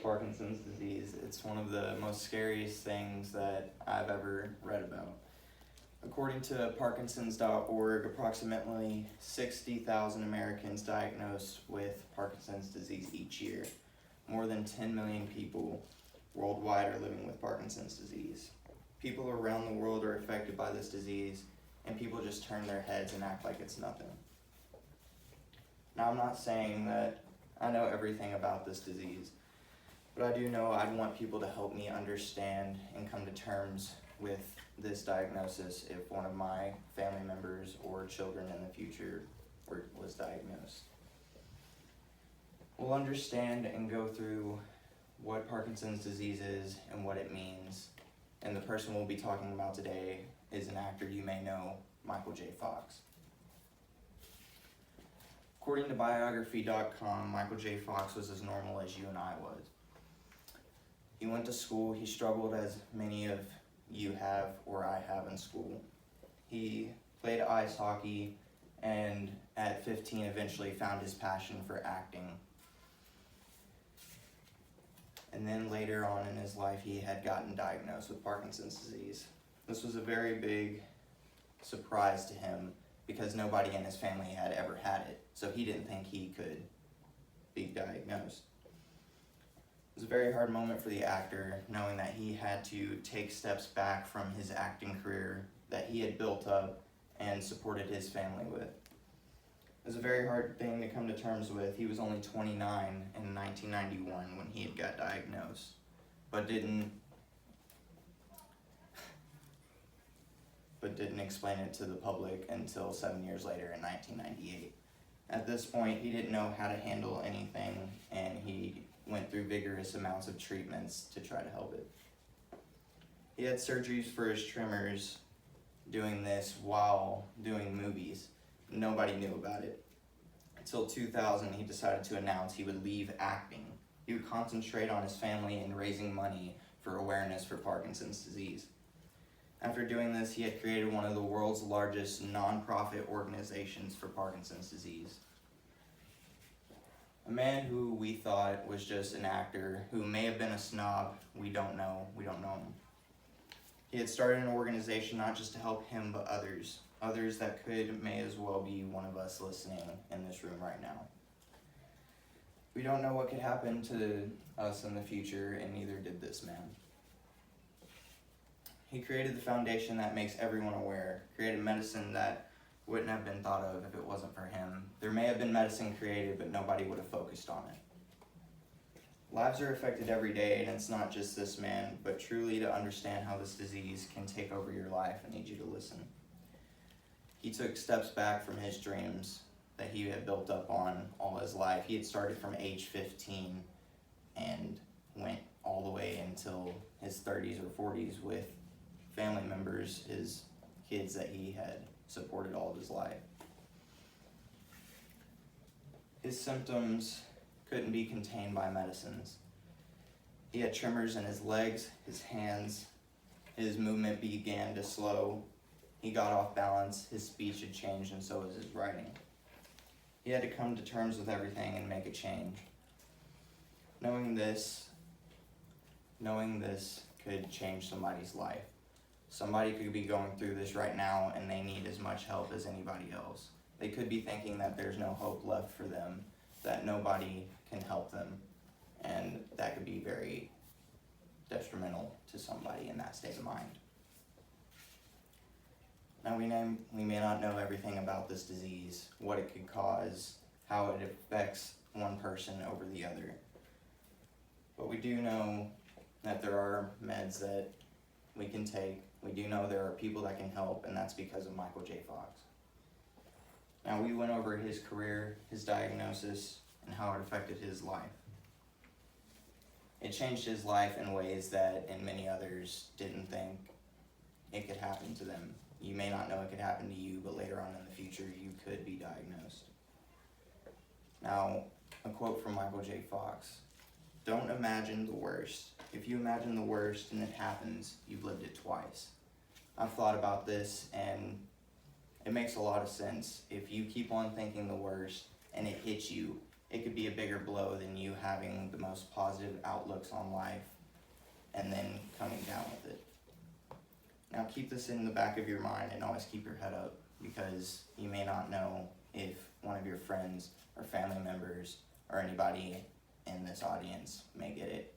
Parkinson's disease. It's one of the most scariest things that I've ever read about. According to Parkinson's.org, approximately 60,000 Americans diagnosed with Parkinson's disease each year. More than 10 million people worldwide are living with Parkinson's disease. People around the world are affected by this disease, and people just turn their heads and act like it's nothing. Now, I'm not saying that I know everything about this disease, but I do know I'd want people to help me understand and come to terms with this diagnosis if one of my family members or children in the future was diagnosed. We'll understand and go through what Parkinson's disease is and what it means, and the person we'll be talking about today is an actor you may know, Michael J. Fox. According to biography.com, Michael J. Fox was as normal as you and I was. He went to school. He struggled as many of you have or I have in school. He played ice hockey and at 15 eventually found his passion for acting. And then later on in his life he had gotten diagnosed with Parkinson's disease. This was a very big surprise to him because nobody in his family had ever had it, so he didn't think he could be diagnosed. It was a very hard moment for the actor, knowing that he had to take steps back from his acting career that he had built up and supported his family with. It was a very hard thing to come to terms with. He was only 29 in 1991 when he had got diagnosed, but didn't explain it to the public until 7 years later in 1998. At this point, he didn't know how to handle anything, and he went through vigorous amounts of treatments to try to help it. He had surgeries for his tremors, doing this while doing movies. Nobody knew about it. Until 2000, he decided to announce he would leave acting. He would concentrate on his family and raising money for awareness for Parkinson's disease. After doing this, he had created one of the world's largest non-profit organizations for Parkinson's disease. A man who we thought was just an actor, who may have been a snob, we don't know him. He had started an organization not just to help him, but others that may as well be one of us listening in this room right now. We don't know what could happen to us in the future, and neither did this man. He created the foundation that makes everyone aware, created medicine that wouldn't have been thought of if it wasn't for him. There may have been medicine created, but nobody would have focused on it. Lives are affected every day, and it's not just this man, but truly to understand how this disease can take over your life, I need you to listen. He took steps back from his dreams that he had built up on all his life. He had started from age 15 and went all the way until his 30s or 40s with family members, his kids that he had supported all of his life. His symptoms couldn't be contained by medicines. He had tremors in his legs, his hands, his movement began to slow. He got off balance, his speech had changed, and so was his writing. He had to come to terms with everything and make a change. Knowing this could change somebody's life. Somebody could be going through this right now and they need as much help as anybody else. They could be thinking that there's no hope left for them, that nobody can help them, and that could be very detrimental to somebody in that state of mind. Now we may not know everything about this disease, what it could cause, how it affects one person over the other. But we do know that there are meds that we can take. We do know there are people that can help, and that's because of Michael J. Fox. Now we went over his career, his diagnosis, and how it affected his life. It changed his life in ways that and many others didn't think it could happen to them. You may not know it could happen to you, but later on in the future you could be diagnosed. Now, a quote from Michael J. Fox: "Don't imagine the worst. If you imagine the worst and it happens, you've lived it twice." I've thought about this and it makes a lot of sense. If you keep on thinking the worst and it hits you, it could be a bigger blow than you having the most positive outlooks on life and then coming down with it. Now keep this in the back of your mind and always keep your head up, because you may not know if one of your friends or family members or anybody in this audience may get it.